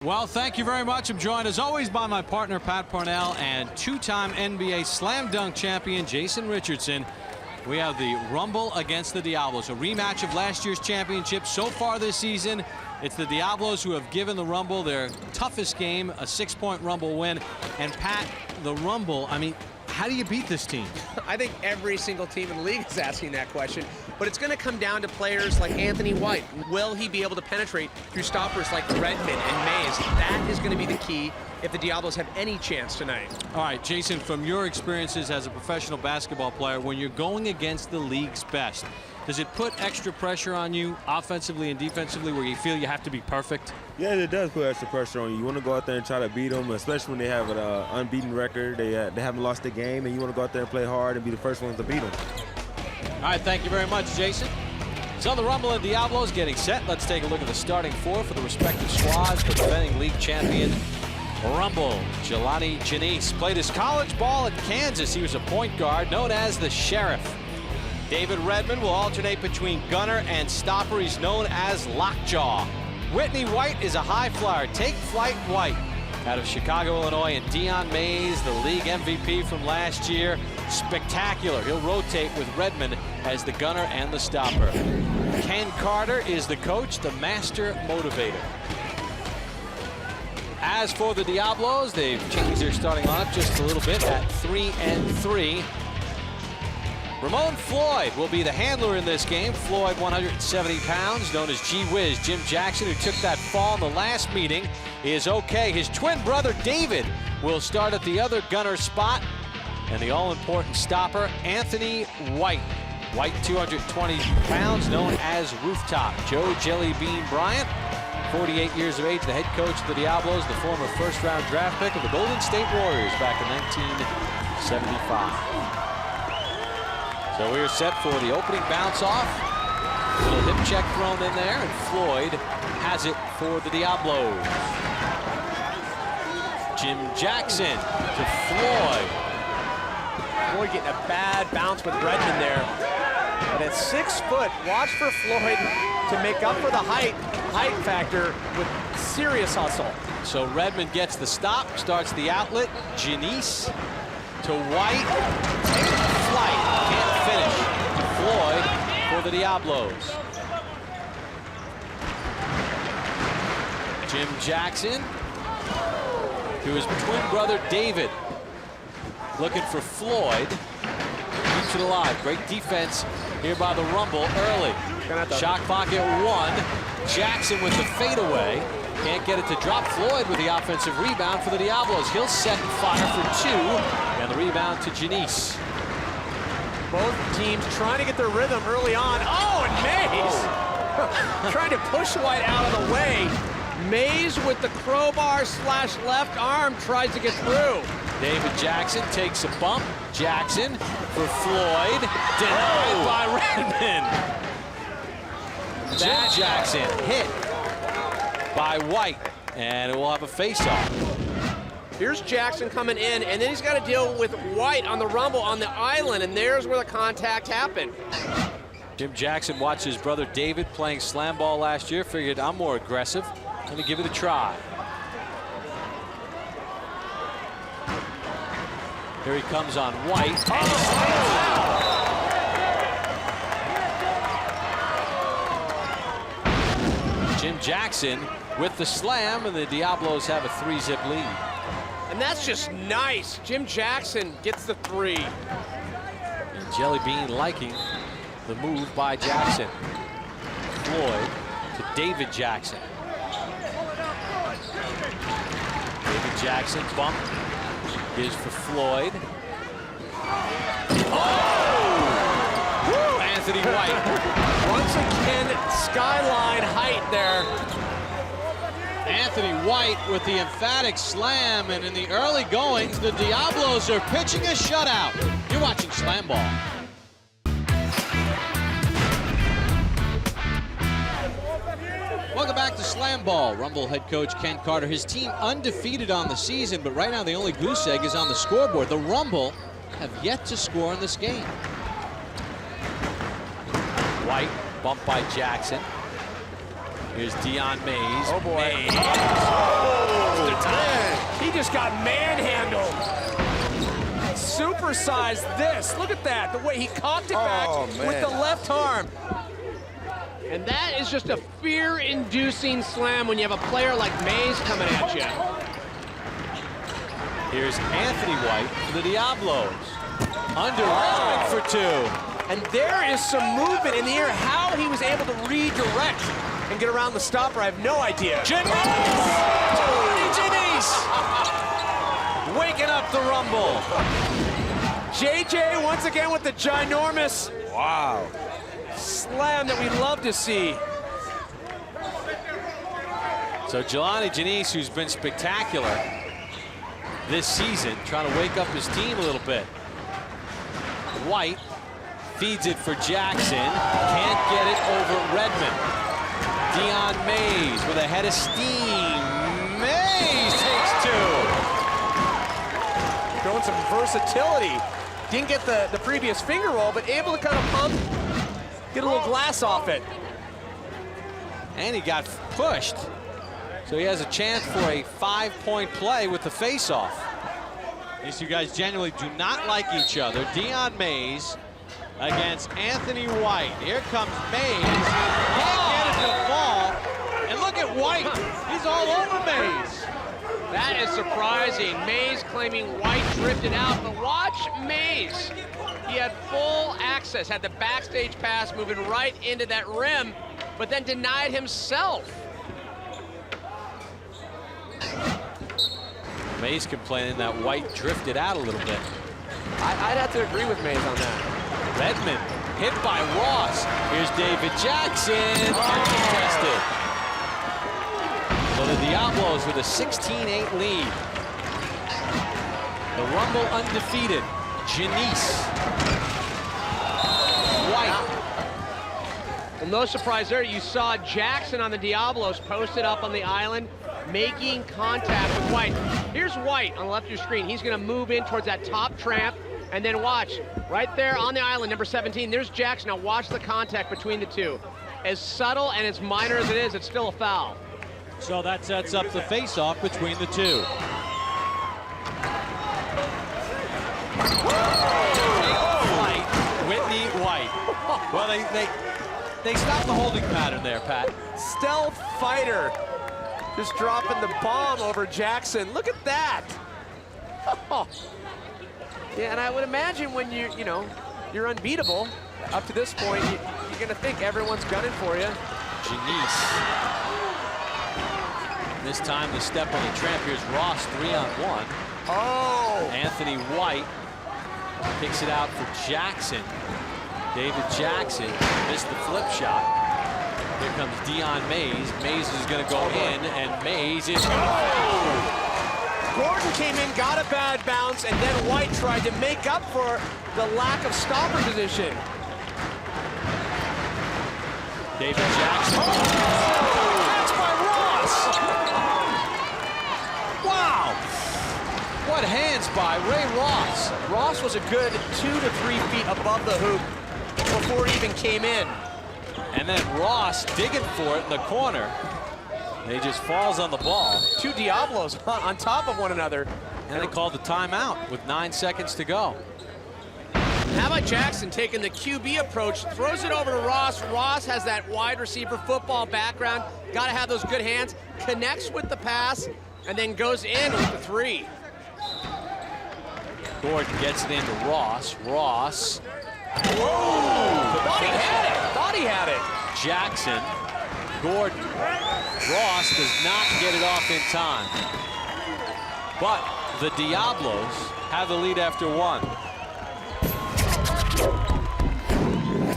Well, thank you very much. I'm joined as always by my partner Pat Parnell and two-time NBA slam dunk champion Jason Richardson. We have the Rumble against the Diablos, a rematch of last year's championship. So far this season, it's the Diablos who have given the Rumble their toughest game, a 6-point Rumble win. And Pat, the Rumble, I mean, how do you beat this team? I think every single team in the league is asking that question, but it's going to come down to players like Anthony White. Will he be able to penetrate through stoppers like Redmond and Mays? That is going to be the key if the Diablos have any chance tonight. All right, Jason, from your experiences as a professional basketball player, when you're going against the league's best, does it put extra pressure on you offensively and defensively where you feel you have to be perfect? Yeah, it does put extra pressure on you. You want to go out there and try to beat them, especially when they have an unbeaten record. They haven't lost a game, and you want to go out there and play hard and be the first ones to beat them. All right, thank you very much, Jason. So the Rumble and Diablos getting set. Let's take a look at the starting four for the respective squads. The defending league champion Rumble, Jelani Janice, played his college ball at Kansas. He was a point guard known as the Sheriff. David Redmond will alternate between gunner and stopper. He's known as Lockjaw. Whitney White is a high flyer. Take flight White out of Chicago, Illinois. And Dion Mays, the league MVP from last year. Spectacular. He'll rotate with Redmond as the gunner and the stopper. Ken Carter is the coach, the master motivator. As for the Diablos, they've changed their starting lineup just a little bit at 3-3. Ramon Floyd will be the handler in this game. Floyd, 170 pounds, known as G-Wiz. Jim Jackson, who took that fall in the last meeting, is okay. His twin brother, David, will start at the other gunner spot. And the all-important stopper, Anthony White. White, 220 pounds, known as Rooftop. Joe Jelly Bean Bryant, 48 years of age, the head coach of the Diablos, the former first-round draft pick of the Golden State Warriors back in 1975. So we're set for the opening bounce off. Little hip check thrown in there, and Floyd has it for the Diablos. Jim Jackson to Floyd. Floyd getting a bad bounce with Redmond there. But at 6 foot, watch for Floyd to make up for the height factor with serious hustle. So Redmond gets the stop, starts the outlet. Janice to White. Take flight. Can't finish. Floyd for the Diablos. Jim Jackson to his twin brother David. Looking for Floyd. Keeps it alive. Great defense here by the Rumble early. Shot clock at 1. Jackson with the fadeaway. Can't get it to drop. Floyd with the offensive rebound for the Diablos. He'll set and fire for 2. And the rebound to Janice. Both teams trying to get their rhythm early on. Oh, and Mays trying to push White out of the way. Mays with the crowbar slash left arm tries to get through. David Jackson takes a bump. Jackson for Floyd. Denied by Redmond. That Jackson hit by White, and it will have a face-off. Here's Jackson coming in, and then he's got to deal with White on the Rumble on the island, and there's where the contact happened. Jim Jackson watched his brother David playing slam ball last year, figured I'm more aggressive. Let me give it a try. Here he comes on White. Jim Jackson with the slam, and the Diablos have a 3-zip lead. And that's just nice. Jim Jackson gets the 3. And Jelly Bean liking the move by Jackson. Floyd to David Jackson. David Jackson bump is for Floyd. Oh! Woo! Anthony White. Once again, skyline height there. Anthony White with the emphatic slam, and in the early goings, the Diablos are pitching a shutout. You're watching Slam Ball. Welcome back to Slam Ball. Rumble head coach Ken Carter. His team undefeated on the season, but right now the only goose egg is on the scoreboard. The Rumble have yet to score in this game. White bumped by Jackson. Here's Dion Mays. Oh, boy. Mays. Oh, man. He just got manhandled. Supersized this. Look at that. The way he cocked it back with the left arm. And that is just a fear-inducing slam when you have a player like Mays coming at you. Here's Anthony White for the Diablos. Under Redmond for two. And there is some movement in the air. How he was able to redirect and get around the stopper, I have no idea. Janice! Waking up the Rumble. JJ once again with the ginormous slam that we love to see. So Jelani Janice, who's been spectacular this season, trying to wake up his team a little bit. White feeds it for Jackson. Can't get it over Redmond. Dion Mays with a head of steam. Mays takes two. Showing some versatility. Didn't get the previous finger roll, but able to kind of pump, get a little glass off it. And he got pushed. So he has a chance for a 5-point play with the face-off. These two guys genuinely do not like each other. Dion Mays against Anthony White. Here comes Mays. Can't get it to fall. And look at White. He's all over Mays. That is surprising. Mays claiming White drifted out, but watch Mays. He had full access, had the backstage pass moving right into that rim, but then denied himself. Mays complaining that White drifted out a little bit. I'd have to agree with Mays on that. Redmond hit by Ross. Here's David Jackson. Contested. So the Diablos with a 16-8 lead. The Rumble undefeated. Janice. White. Well, no surprise there. You saw Jackson on the Diablos posted up on the island, making contact with White. Here's White on the left of your screen. He's going to move in towards that top tramp, and then watch, right there on the island, number 17, there's Jackson. Now watch the contact between the two. As subtle and as minor as it is, it's still a foul. So that sets up the face-off between the two. White, Whitney White. Well, they stopped the holding pattern there, Pat. Stealth fighter. Just dropping the bomb over Jackson. Look at that. Yeah, and I would imagine when you're unbeatable up to this point, you're going to think everyone's gunning for you. Janice. This time the step on the tramp. Here's Ross 3-on-1. Oh! Anthony White picks it out for Jackson. David Jackson missed the flip shot. Here comes Dion Mays. Mays is going to go in, and Mays is going to... Gordon came in, got a bad bounce, and then White tried to make up for the lack of stopper position. David Jackson. That's by Ross! Wow! What hands by Ray Ross. Ross was a good 2 to 3 feet above the hoop before he even came in. And then Ross digging for it in the corner. And he just falls on the ball. Two Diablos on top of one another. And they called the timeout with 9 seconds to go. How about Jackson taking the QB approach, throws it over to Ross. Ross has that wide receiver football background. Got to have those good hands. Connects with the pass, and then goes in with the three. Gordon gets it into Ross. Ross. Whoa! Thought he had it. Thought he had it. Jackson. Gordon. Ross does not get it off in time. But the Diablos have the lead after one.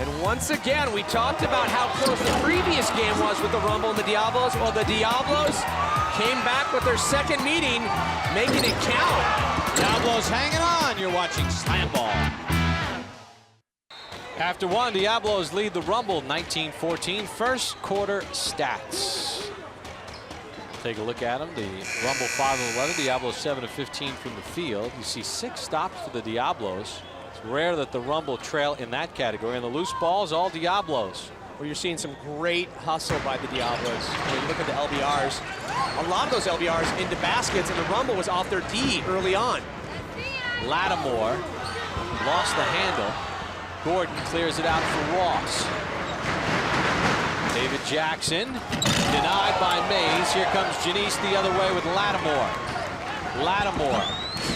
And once again, we talked about how close the previous game was with the Rumble and the Diablos. Well, the Diablos came back with their second meeting, making it count. Diablos hanging on. You're watching SlamBall. After one, Diablos lead the Rumble 19-14. First quarter stats. Take a look at them. The Rumble 5-11, Diablos 7-15 from the field. You see 6 stops for the Diablos. It's rare that the Rumble trail in that category. And the loose balls, all Diablos. where you're seeing some great hustle by the Diablos. When you look at the LBRs, a lot of those LBRs into baskets, and the Rumble was off their D early on. Lattimore lost the handle. Gordon clears it out for Ross. David Jackson denied by Mays. Here comes Janice the other way with Lattimore. Lattimore.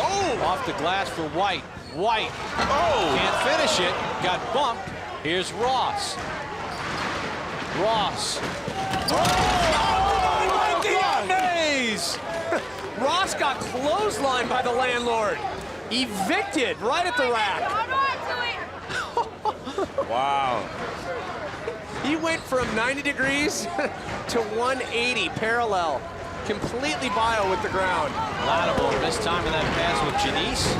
Oh! Off the glass for White. White. Oh! Can't finish it. Got bumped. Here's Ross. Ross. Oh! Dion Mays! Ross got clotheslined by the landlord. Evicted right at the rack. Wow. He went from 90 degrees to 180 parallel. Completely bio with the ground. Lattimore missed time in that pass with Janice.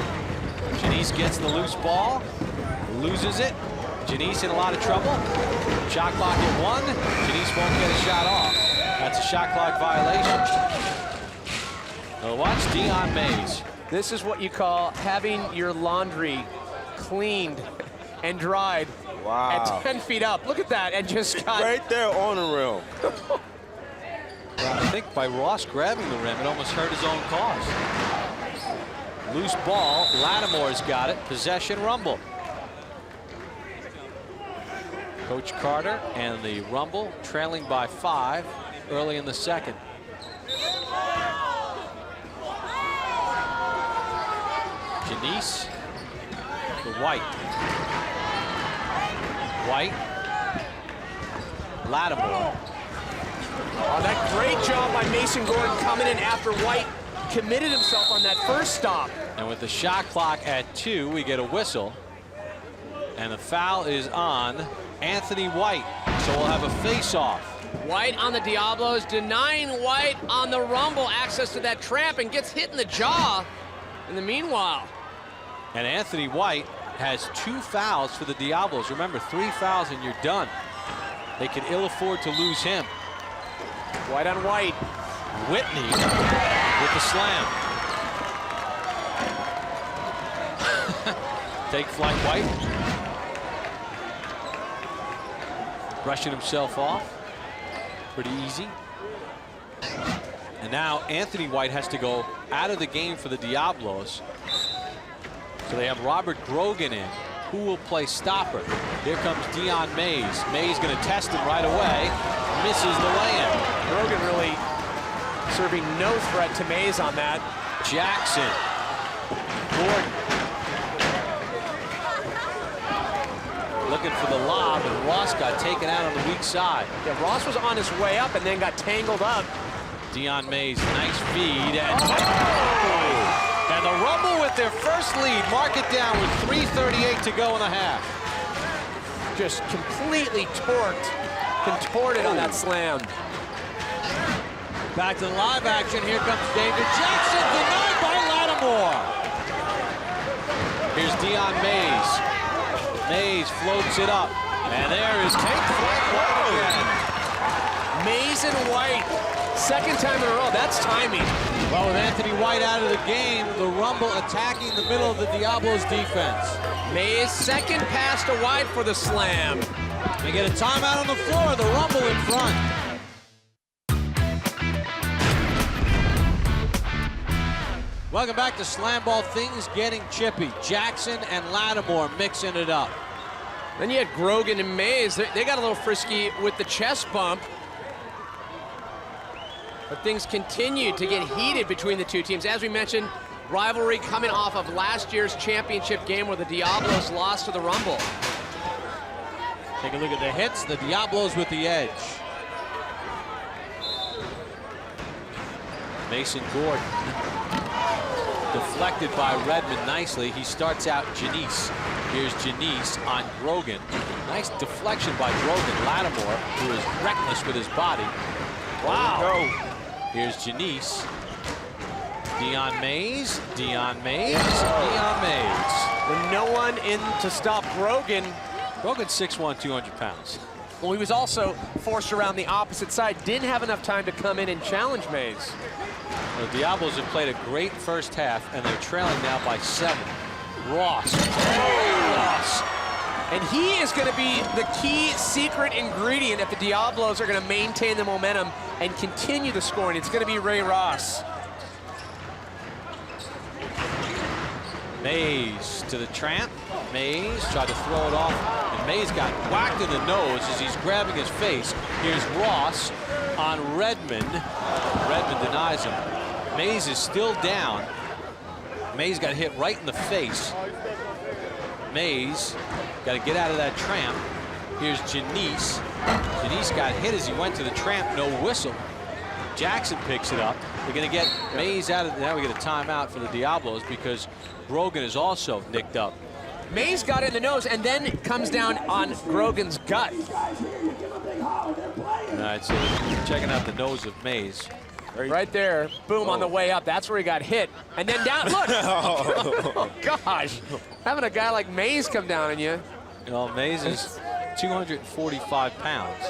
Janice gets the loose ball, loses it. Janice in a lot of trouble. Shot clock at 1. Janice won't get a shot off. That's a shot clock violation. Now watch Dion Mays. This is what you call having your laundry cleaned and dried at 10 feet up. Look at that, and just got... Right there on the rim. I think by Ross grabbing the rim, it almost hurt his own cause. Loose ball, Lattimore's got it. Possession Rumble. Coach Carter and the Rumble trailing by 5 early in the second. Janice to White. White. Lattimore. Oh, that great job by Mason Gordon coming in after White committed himself on that first stop. And with the shot clock at 2, we get a whistle. And the foul is on Anthony White. So we'll have a face-off. White on the Diablos, denying White on the Rumble access to that tramp, and gets hit in the jaw in the meanwhile. And Anthony White has 2 fouls for the Diablos. Remember, 3 fouls and you're done. They can ill afford to lose him. White on White. Whitney with the slam. Take flight, White. Brushing himself off. Pretty easy. And now Anthony White has to go out of the game for the Diablos. So they have Robert Grogan in. Who will play stopper? Here comes Dion Mays. Mays going to test him right away. Misses the lay-in. Grogan really serving no threat to Mays on that. Jackson. Gordon. Looking for the lob, and Ross got taken out on the weak side. Yeah, Ross was on his way up and then got tangled up. Dion Mays, nice feed. And the Rumble with their first lead. Mark it down with 3:38 to go in the half. Just completely contorted on that slam. Back to the live action. Here comes David Jackson, denied by Lattimore. Here's Dion Mays. Mays floats it up. And there is Take Flight White again. Mays and White, second time in a row. That's timing. Well, with Anthony White out of the game, the Rumble attacking the middle of the Diablos defense. Mays' second pass to White for the slam. They get a timeout on the floor, the Rumble in front. Welcome back to SlamBall. Things getting chippy. Jackson and Lattimore mixing it up. Then you had Grogan and Mays. They got a little frisky with the chest bump. But things continue to get heated between the two teams. As we mentioned, rivalry coming off of last year's championship game where the Diablos lost to the Rumble. Take a look at the hits. The Diablos with the edge. Mason Gordon. Deflected by Redmond nicely. He starts out Janice. Here's Janice on Grogan. Nice deflection by Grogan. Lattimore, who is reckless with his body. Wow. Here's Janice. Dion Mays. Dion Mays. Dion Mays. With no one in to stop Grogan. Grogan's 6'1", 200 pounds. Well, he was also forced around the opposite side. Didn't have enough time to come in and challenge Mays. The Diablos have played a great first half, and they're trailing now by 7. Ross. Ross And he is going to be the key secret ingredient if the Diablos are going to maintain the momentum and continue the scoring. It's going to be Ray Ross. Mays to the tramp. Mays tried to throw it off, and Mays got whacked in the nose as he's grabbing his face. Here's Ross on Redmond. Redmond denies him. Mays is still down. Mays got hit right in the face. Mays got to get out of that tramp. Here's Janice. Janice got hit as he went to the tramp, no whistle. Jackson picks it up. We're going to get Mays out of, now we get a timeout for the Diablos because Grogan is also nicked up. Mays got it in the nose and then comes down on Grogan's gut. All right, so checking out the nose of Mays. Right there, boom, on the way up. That's where he got hit. And then down, look! Oh, gosh. Having a guy like Mays come down on you. You know, Mays is 245 pounds.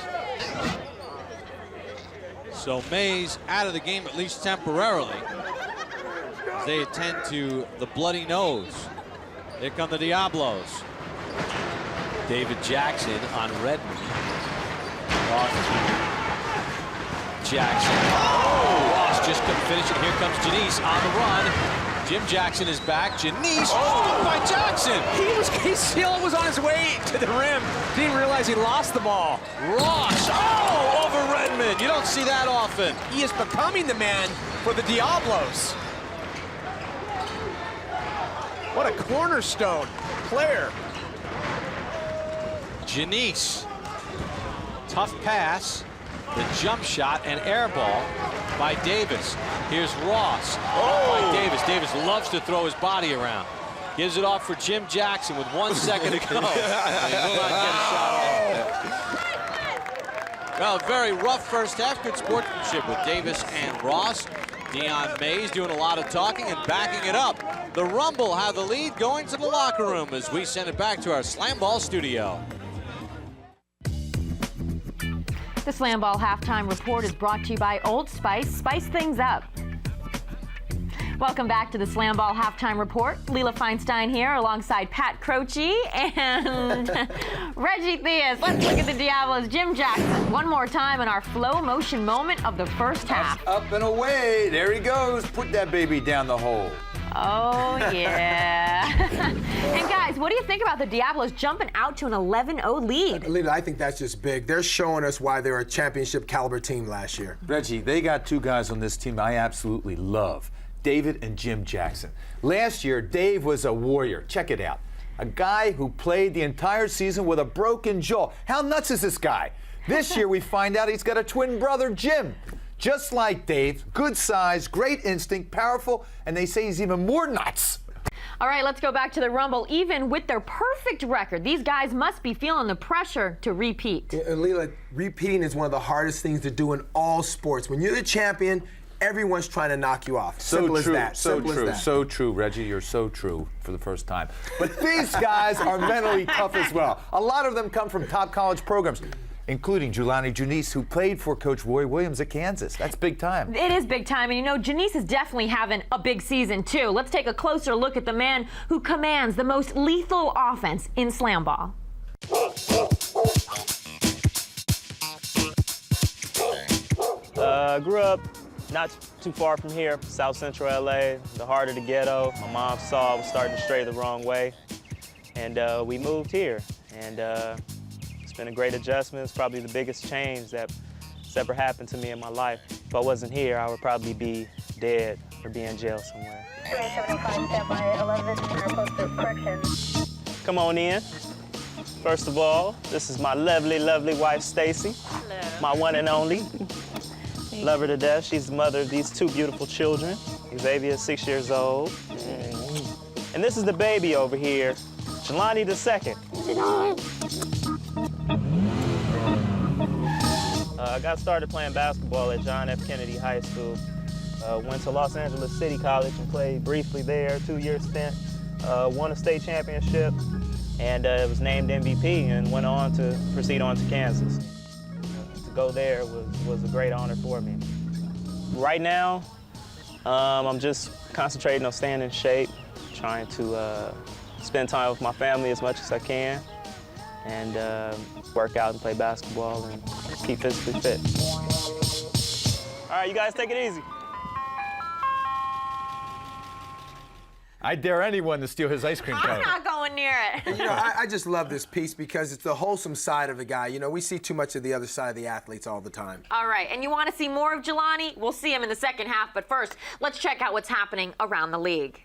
So Mays out of the game, at least temporarily, as they attend to the bloody nose. Here come the Diablos. David Jackson on Redmond. Jackson. Oh, Ross just couldn't finish it. Here comes Janice on the run. Jim Jackson is back. Janice stopped by Jackson. He still was on his way to the rim. Didn't realize he lost the ball. Ross, oh, over Redmond. You don't see that often. He is becoming the man for the Diablos. What a cornerstone player. Janice, tough pass. The jump shot and air ball by Davis. Here's Ross. Oh. By Davis. Davis loves to throw his body around. Gives it off for Jim Jackson with 1 second to go. He will not get a shot off. Well, very rough first half. Good sportsmanship with Davis and Ross. Dion Mays doing a lot of talking and backing it up. The Rumble have the lead going to the locker room as we send it back to our SlamBall studio. The SlamBall Halftime Report is brought to you by Old Spice. Spice things up. Welcome back to the SlamBall Halftime Report. Leila Feinstein here alongside Pat Croce and Reggie Theus. Let's look at the Diablos. Jim Jackson, one more time in our flow motion moment of the first half. Up and away. There he goes. Put that baby down the hole. Oh, yeah. And guys, what do you think about the Diablos jumping out to an 11-0 lead? Leila, I think that's just big. They're showing us why they were a championship caliber team last year. Reggie, they got two guys on this team I absolutely love, David and Jim Jackson. Last year, Dave was a warrior. Check it out. A guy who played the entire season with a broken jaw. How nuts is this guy? This year, we find out he's got a twin brother, Jim. Just like Dave, good size, great instinct, powerful, and they say he's even more nuts. All right, let's go back to the Rumble. Even with their perfect record, these guys must be feeling the pressure to repeat. And Leila, repeating is one of the hardest things to do in all sports. When you're the champion, everyone's trying to knock you off. Simple as that. Simple as that. So true, Reggie. You're so true for the first time. But these guys are mentally tough as well. A lot of them come from top college programs, including Jelani Janice, who played for Coach Roy Williams at Kansas. That's big time. It is big time, and you know, Janice is definitely having a big season, too. Let's take a closer look at the man who commands the most lethal offense in SlamBall. Grew up not too far from here, South Central LA, the heart of the ghetto. My mom saw I was starting to stray the wrong way, and we moved here. And it's been a great adjustment. It's probably the biggest change that's ever happened to me in my life. If I wasn't here, I would probably be dead or be in jail somewhere. 375, stand by, 11, correction. Come on in. First of all, this is my lovely, lovely wife, Stacy. Hello. My one and only. Love her to death. She's the mother of these two beautiful children. Xavier is 6 years old. And this is the baby over here, Jelani II. I got started playing basketball at John F. Kennedy High School. Went to Los Angeles City College and played briefly there, 2-year stint. Won a state championship and was named MVP and went on to proceed on to Kansas. To go there was a great honor for me. Right now, I'm just concentrating on staying in shape, trying to spend time with my family as much as I can. and work out and play basketball and keep physically fit. All right, you guys take it easy. I dare anyone to steal his ice cream cone. I'm not going near it. You know, I just love this piece because it's the wholesome side of the guy. You know, we see too much of the other side of the athletes all the time. All right, and you want to see more of Jelani? We'll see him in the second half, but first, let's check out what's happening around the league.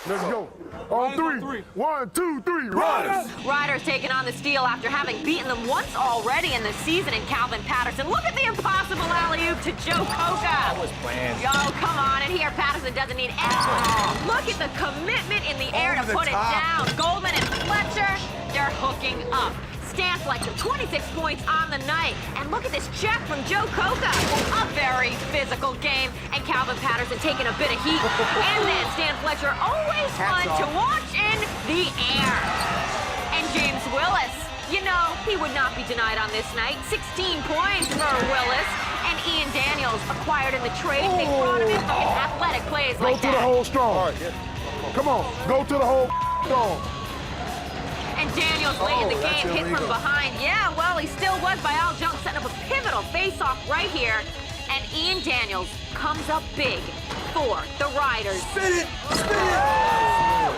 Let's go. On three. 1, 2, 3. Riders. Riders taking on the Steel after having beaten them once already in the season in Calvin Patterson. Look at the impossible alley-oop to Joe Coca. That was planned. Oh, come on. And here, Patterson doesn't need anyone. Look at the commitment in the air to put it down. Goldman and Fletcher, they're hooking up. Stan Fletcher, 26 points on the night. And look at this check from Joe Coca. A very physical game. And Calvin Patterson taking a bit of heat. And then Stan Fletcher, always fun to watch in the air. And James Willis, you know, he would not be denied on this night. 16 points for Willis. And Ian Daniels, acquired in the trade. They brought him in for athletic plays like that. Go to the hole strong. Come on, go to the hole strong. And Daniels late in the game, hit from behind. Yeah, well, he still was by Al Jones, setting up a pivotal face-off right here. And Ian Daniels comes up big for the Riders. Spin it! Spin it!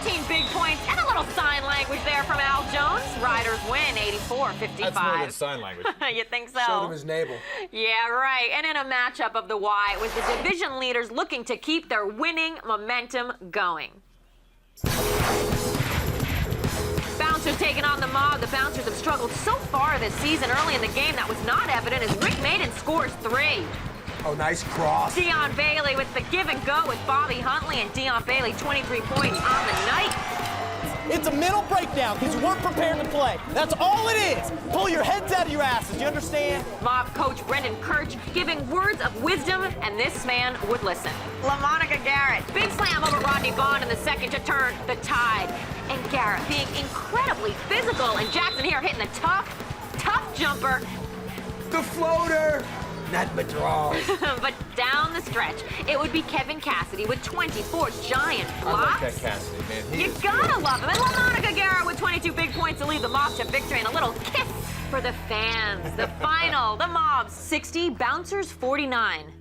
13 big points and a little sign language there from Al Jones. Riders win 84-55. That's more than sign language. You think so? Showed him his navel. Yeah, right. And in a matchup of the Y, it was the division leaders looking to keep their winning momentum going. Bouncers taking on the Mob. The Bouncers have struggled so far this season. Early in the game, that was not evident as Rick Maiden scores 3. Oh, nice cross. Dion Bailey with the give and go with Bobby Huntley, and Dion Bailey 23 points on the night. It's a mental breakdown because you weren't prepared to play. That's all it is. Pull your heads out of your asses. You understand? Mob coach Brendan Kirch giving words of wisdom, and this man would listen. LaMonica Garrett, big slam over Rodney Bond in the second to turn the tide. And Garrett being incredibly physical, and Jackson here hitting the tough jumper. The floater. Not Madral. But down the stretch, it would be Kevin Cassidy with 24 giant blocks. I like that Cassidy, man. You gotta love him. And LaMonica Garrett with 22 big points to lead the Mob to victory, and a little kiss for the fans. The final, the Mob 60, Bouncers 49.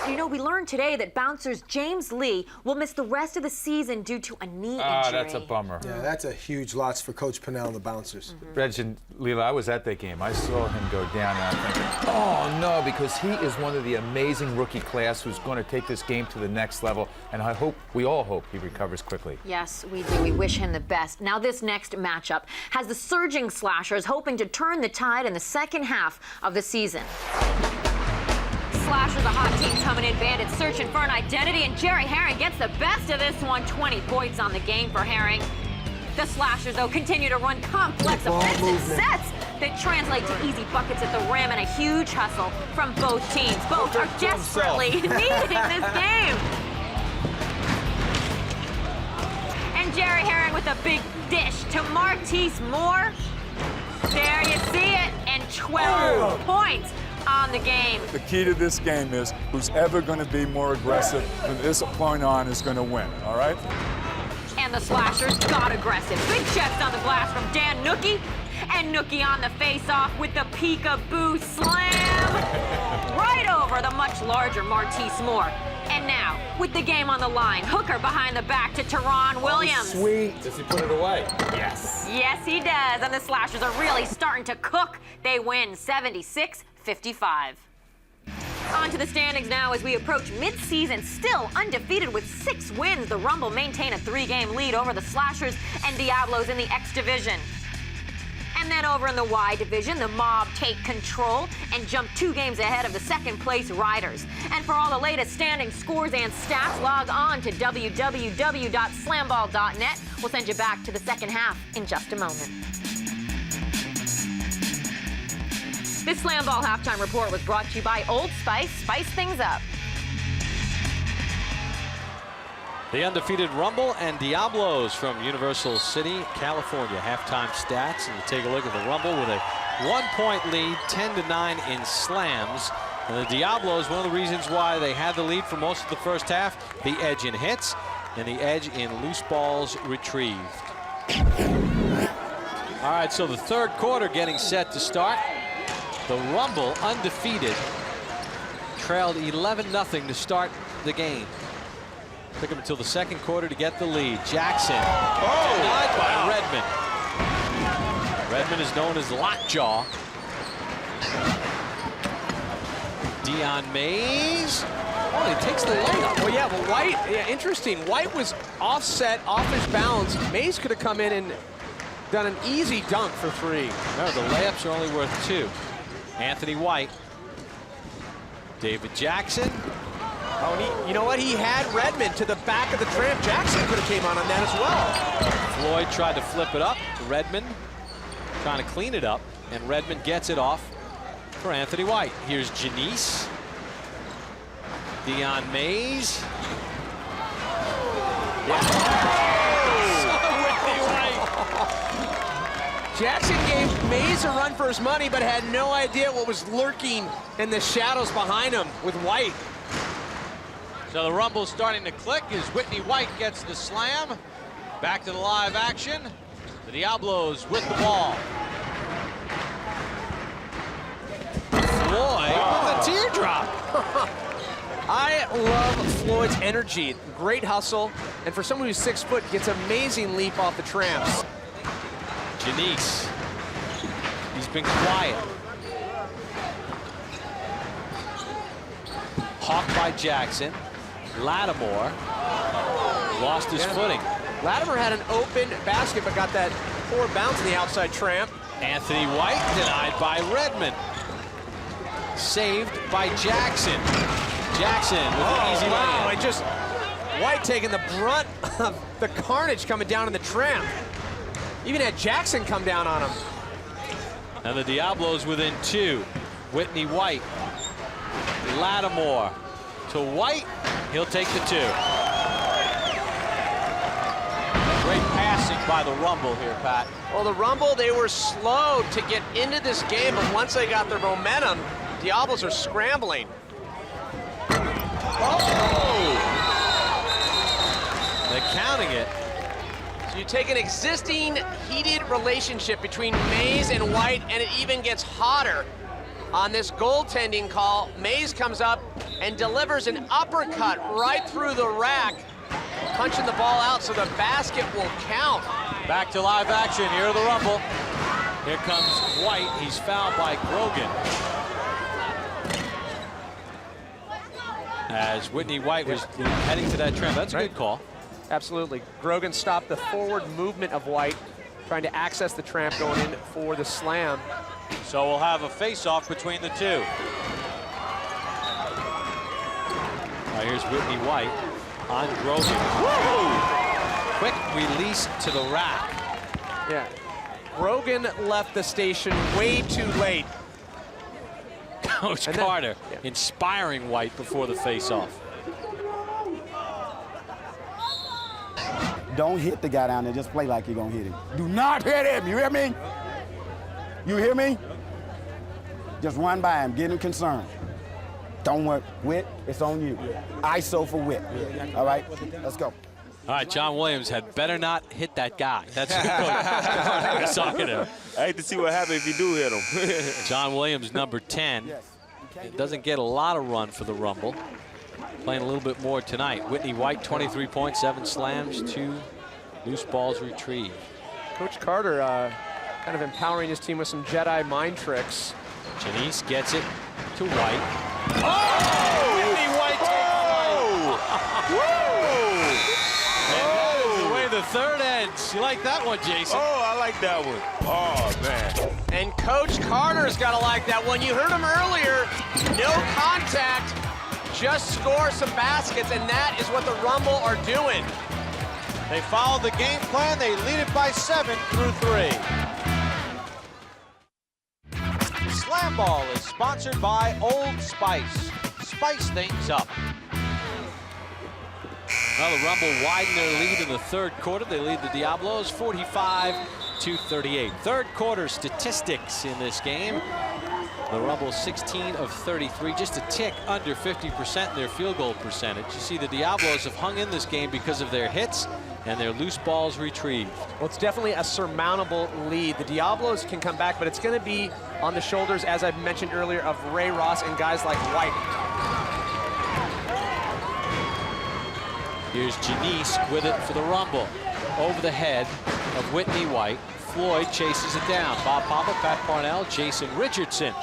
You know, we learned today that Bouncers James Lee will miss the rest of the season due to a knee injury. Ah, that's a bummer. Yeah, that's a huge loss for Coach Pennell and the Bouncers. Reg and Leela, I was at that game. I saw him go down, and I'm thinking, oh no, because he is one of the amazing rookie class who's going to take this game to the next level, and we all hope he recovers quickly. Yes, we do. We wish him the best. Now this next matchup has the surging Slashers hoping to turn the tide in the second half of the season. Slashers, a hot team coming in, Bandits searching for an identity, and Jerry Herring gets the best of this one, 20 points on the game for Herring. The Slashers, though, continue to run complex offensive sets that translate to easy buckets at the rim and a huge hustle from both teams. Both are desperately needing this game. And Jerry Herring with a big dish to Martise Moore. There you see it, and 12 points on the game. The key to this game is who's ever going to be more aggressive from this point on is going to win, all right? And the Slashers got aggressive. Big chest on the glass from Dan Nookie. And Nookie on the face-off with the peekaboo slam. Right over the much larger Martise Moore. And now, with the game on the line, Hooker behind the back to Teron Williams. Oh, sweet. Does he put it away? Yes. Yes, he does. And the Slashers are really starting to cook. They win 76-55. On to the standings now as we approach mid-season, still undefeated with 6 wins. The Rumble maintain a 3-game lead over the Slashers and Diablos in the X division. And then over in the Y division, the Mob take control and jump 2 games ahead of the second-place Riders. And for all the latest standing scores and stats, log on to www.slamball.net. We'll send you back to the second half in just a moment. This SlamBall halftime report was brought to you by Old Spice. Spice things up. The undefeated Rumble and Diablos from Universal City, California. Halftime stats, and you take a look at the Rumble with a 1-point lead, 10-9 in slams. And the Diablos, one of the reasons why they had the lead for most of the first half, the edge in hits and the edge in loose balls retrieved. All right, so the third quarter getting set to start. The Rumble, undefeated, trailed 11-0 to start the game. Took him until the second quarter to get the lead. Jackson, denied by Redmond. Redmond is known as Lockjaw. Dion Mays. Oh, he takes the layup. Well, yeah, but White, yeah, interesting. White was offset, off his balance. Mays could have come in and done an easy dunk for 3. No, the layups are only worth 2. Anthony White. David Jackson. Oh, and you know what? He had Redmond to the back of the tramp. Jackson could have came on that as well. Floyd tried to flip it up. Redmond trying to clean it up, and Redmond gets it off for Anthony White. Here's Janice. Dion Mays. Jackson gave Mays a run for his money, but had no idea what was lurking in the shadows behind him with White. So the Rumble's starting to click as Whitney White gets the slam. Back to the live action. The Diablos with the ball. Floyd with a teardrop. I love Floyd's energy. Great hustle. And for someone who's 6 foot, gets amazing leap off the tramps. Janice. He's been quiet. Hawked by Jackson. Lattimore lost his footing. Lattimore had an open basket, but got that poor bounce in the outside tramp. Anthony White denied by Redmond. Saved by Jackson. Jackson with an easy layup. And just White taking the brunt of the carnage coming down in the tramp. Even had Jackson come down on him. And the Diablos within 2. Whitney White. Lattimore to White. He'll take the 2. Great passing by the Rumble here, Pat. Well, the Rumble, they were slow to get into this game, but once they got their momentum, Diablos are scrambling. They're counting it. So you take an existing heated relationship between Mays and White, and it even gets hotter. On this goaltending call, Mays comes up and delivers an uppercut right through the rack, punching the ball out so the basket will count. Back to live action. Here are the Rumble. Here comes White. He's fouled by Grogan. As Whitney White was heading to that tramp. That's a good call. Absolutely. Grogan stopped the forward movement of White, trying to access the tramp going in for the slam. So we'll have a face-off between the 2. Here's Whitney White on Grogan. Quick release to the rack. Yeah. Grogan left the station way too late. Coach Carter inspiring White before the face-off. Don't hit the guy down there. Just play like you're going to hit him. Do not hit him. You hear me? You hear me? Just run by him. Get him concerned. Don't worry. Whit, it's on you. ISO for Whit. All right? Let's go. All right, John Williams had better not hit that guy. That's who Coach was talking to. I hate to see what happens if you do hit him. John Williams, number 10. It doesn't get a lot of run for the Rumble. Playing a little bit more tonight. Whitney White, 23 points, 7 slams, 2 loose balls retrieved. Coach Carter kind of empowering his team with some Jedi mind tricks. Janice gets it to White. Whitney White And that is the way the third ends. You like that one, Jason? Oh, I like that one. Oh, man. And Coach Carter's got to like that one. You heard him earlier. No contact, just score some baskets, and that is what the Rumble are doing. They followed the game plan. They lead it by 7 through 3. SlamBall is sponsored by Old Spice. Spice things up. Well, the Rumble widen their lead in the third quarter. They lead the Diablos 45-38. Third quarter statistics in this game. The Rumble 16 of 33, just a tick under 50% in their field goal percentage. You see the Diablos have hung in this game because of their hits and their loose balls retrieved. Well, it's definitely a surmountable lead. The Diablos can come back, but it's going to be on the shoulders, as I mentioned earlier, of Ray Ross and guys like White. Here's Janice with it for the rumble. Over the head of Whitney White. Floyd chases it down. Bob Papa, Pat Parnell, Jason Richardson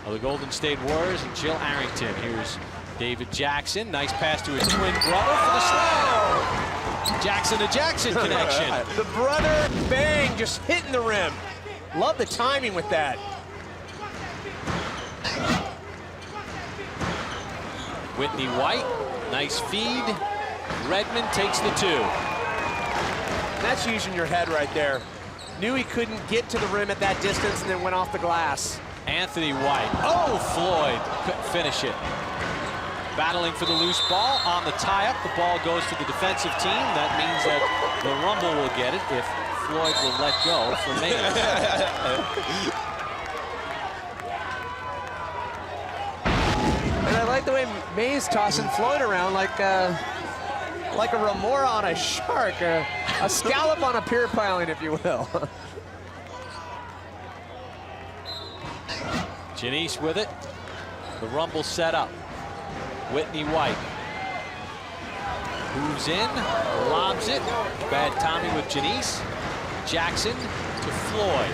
of the Golden State Warriors, and Jill Arrington. Here's David Jackson. Nice pass to his twin brother for the slam. Jackson to Jackson connection. The brother bang, just hitting the rim. Love the timing with that. Whitney White, nice feed. Redmond takes the 2. That's using your head right there. Knew he couldn't get to the rim at that distance and then went off the glass. Anthony White. Oh, Floyd couldn't finish it. Battling for the loose ball on the tie-up. The ball goes to the defensive team. That means that the Rumble will get it if Floyd will let go for Mays. And I like the way Mays tossing Floyd around like a remora on a shark, a scallop on a pier piling, if you will. Janice with it. The Rumble set up. Whitney White moves in, lobs it. Bad timing with Janice. Jackson to Floyd.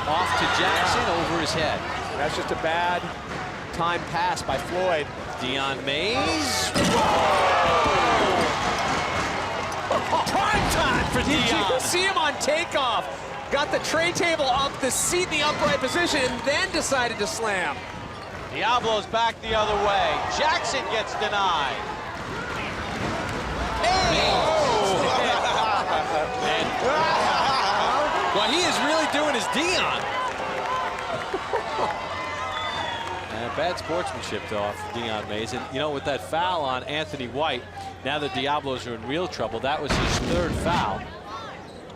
Off to Jackson, over his head. That's just a bad time pass by Floyd. Dion Mays. Prime time for Did Dion. you see him on takeoff? Got the tray table up, the seat in the upright position, and then decided to slam. Diablos back the other way. Jackson gets denied. And what he is really doing is Dion. Bad sportsmanship, though, off Dion Mays. And, you know, with that foul on Anthony White, now the Diablos are in real trouble. That was his 3rd foul.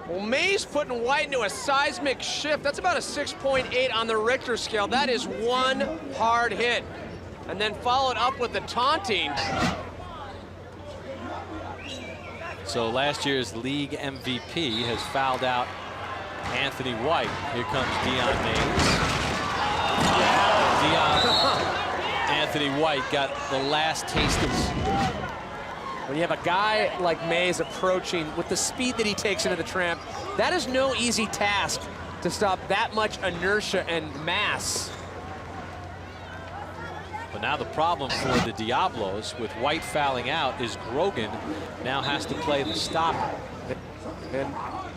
Well, Mays putting White into a seismic shift. That's about a 6.8 on the Richter scale. That is one hard hit. And then followed up with the taunting. So last year's league MVP has fouled out Anthony White. Here comes Dion Mays. Anthony White got the last taste of. When you have a guy like Mays approaching with the speed that he takes into the tramp, that is no easy task to stop that much inertia and mass. But now the problem for the Diablos with White fouling out is Grogan now has to play the stopper. And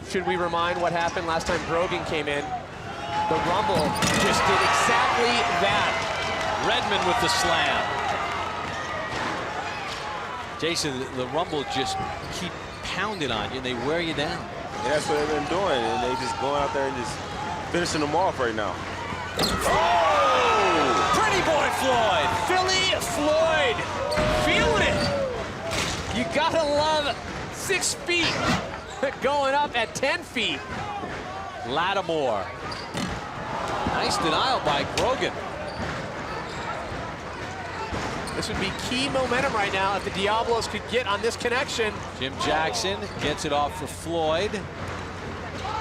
should we remind what happened last time Grogan came in? The Rumble just did exactly that. Redmond with the slam. Jason, the Rumble just keep pounding on you and they wear you down. Yeah, that's what they've been doing, and they just going out there and just finishing them off right now. Oh! Pretty boy Floyd. Philly Floyd feeling it. You gotta love 6 feet going up at 10 feet. Lattimore. Nice denial by Grogan. This would be key momentum right now if the Diablos could get on this connection. Jim Jackson gets it off for Floyd.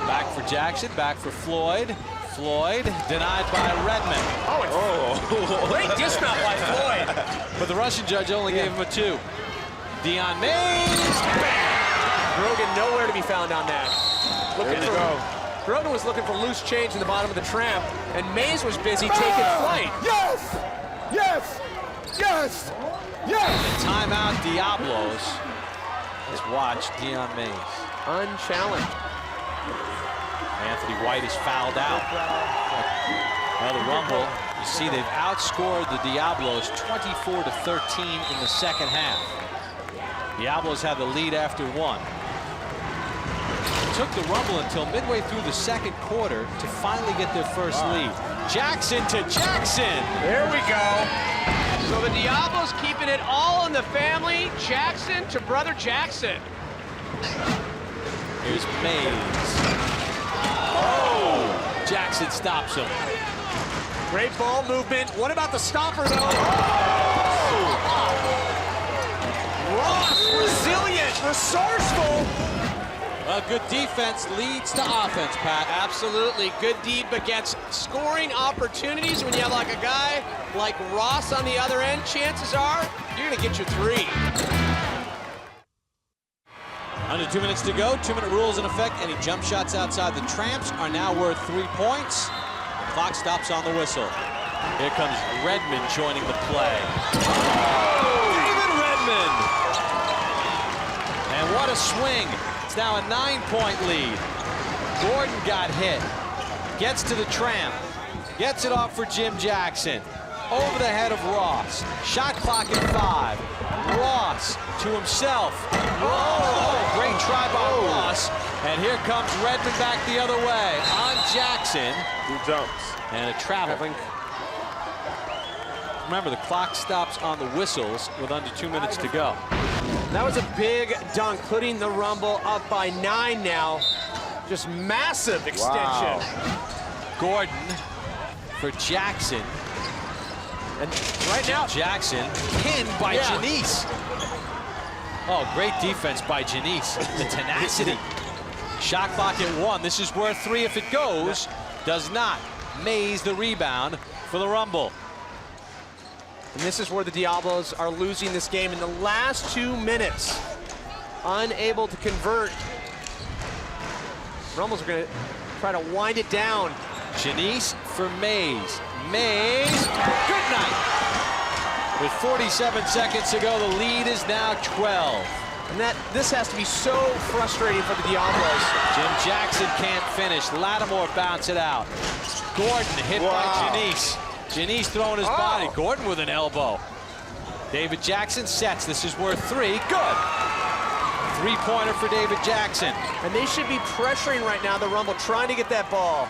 Back for Jackson, back for Floyd. Floyd denied by Redmond. Oh, great dismount by Floyd. But the Russian judge only gave him a 2. Dion Mays. Grogan nowhere to be found on that. Grogan was looking for loose change in the bottom of the tramp, and Mays was busy taking flight. Yes! Yes! Yes! Yes! Timeout Diablos. Let's watch Dion Mays. Unchallenged. Anthony White is fouled out. Well, the Rumble, you see they've outscored the Diablos 24-13 in the second half. Diablos have the lead after 1. It took the Rumble until midway through the second quarter to finally get their first lead. Jackson to Jackson. There we go. So the Diablos keeping it all in the family. Jackson to brother Jackson. Here's Mays. Oh! Jackson stops him. Great ball movement. What about the stopper, though? Oh! Ross, resilient resourceful. Well, good defense leads to offense, Pat. Absolutely. Good D begets scoring opportunities. When you have like a guy like Ross on the other end, chances are you're going to get your 3. Under 2 minutes to go, 2-minute rules in effect. Any jump shots outside the tramps are now worth 3 points. The clock stops on the whistle. Here comes Redmond joining the play. David Redmond! And what a swing. It's now a 9-point lead. Gordon got hit. Gets to the tramp. Gets it off for Jim Jackson. Over the head of Ross. Shot clock at 5. Ross to himself. Whoa! Great try by Ross. And here comes Redmond back the other way. On Jackson. 2 jumps. And a travel. Remember, the clock stops on the whistles with under 2 minutes to go. That was a big dunk, putting the Rumble up by 9 now. Just massive extension. Wow. Gordon for Jackson. And right now, Jackson pinned by Janice. Oh, great defense by Janice. The tenacity. Shot clock at 1. This is worth 3 if it goes. Does not. Mays the rebound for the Rumble. And this is where the Diablos are losing this game in the last 2 minutes. Unable to convert. Rumbles are going to try to wind it down. Janice for Mays. Mays, good night. With 47 seconds to go, the lead is now 12. And this has to be so frustrating for the Diablos. Jim Jackson can't finish. Lattimore bounce it out. Gordon hit by Janice. Janice throwing his body. Gordon with an elbow. David Jackson sets. This is worth 3. Good. 3-pointer for David Jackson. And they should be pressuring right now the Rumble, trying to get that ball.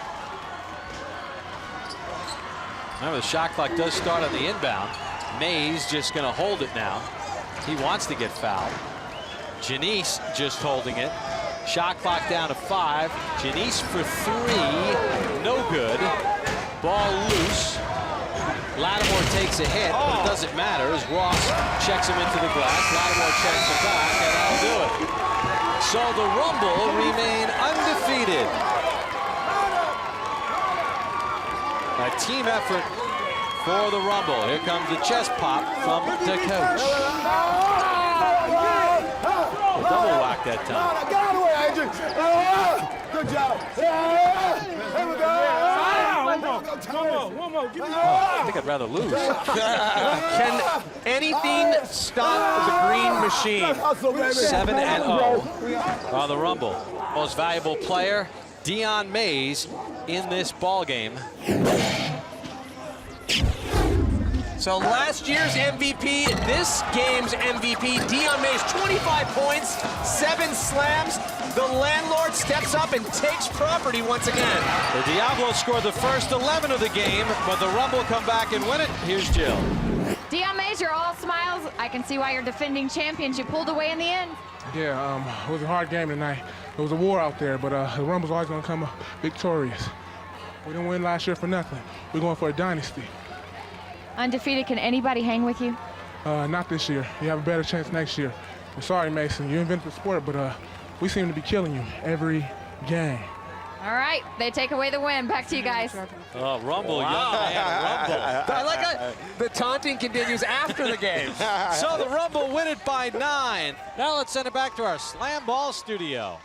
Remember, the shot clock does start on the inbound. Mays just going to hold it now. He wants to get fouled. Janice just holding it. Shot clock down to 5. Janice for 3. No good. Ball loose. Lattimore takes a hit, but it doesn't matter as Ross checks him into the glass. Lattimore checks him back, and that'll do it. So the Rumble remain undefeated. A team effort for the Rumble. Here comes the chest pop from the coach. A double whack that time. Get out of the way, Adrian. Good job. Here we go. One more. Give me I think I'd rather lose. Can anything stop the green machine? 7-0 on the Rumble. Most valuable player, Dion Mays, in this ball game. So last year's MVP, this game's MVP, Dion Mays, 25 points, 7 slams. The landlord steps up and takes property once again. The Diablos scored the first 11 of the game, but the Rumble come back and win it. Here's Jill. Dion Mays, you're all smiles. I can see why you're defending champions. You pulled away in the end. Yeah, it was a hard game tonight. It was a war out there, but the Rumble's always going to come victorious. We didn't win last year for nothing. We're going for a dynasty. Undefeated, can anybody hang with you? Not this year. You have a better chance next year. I'm sorry, Mason. You invented the sport, but we seem to be killing you every game. All right, they take away the win. Back to you guys. Oh, Rumble, young man, Rumble. I like the taunting continues after the game. So the Rumble win it by 9. Now let's send it back to our SlamBall studio.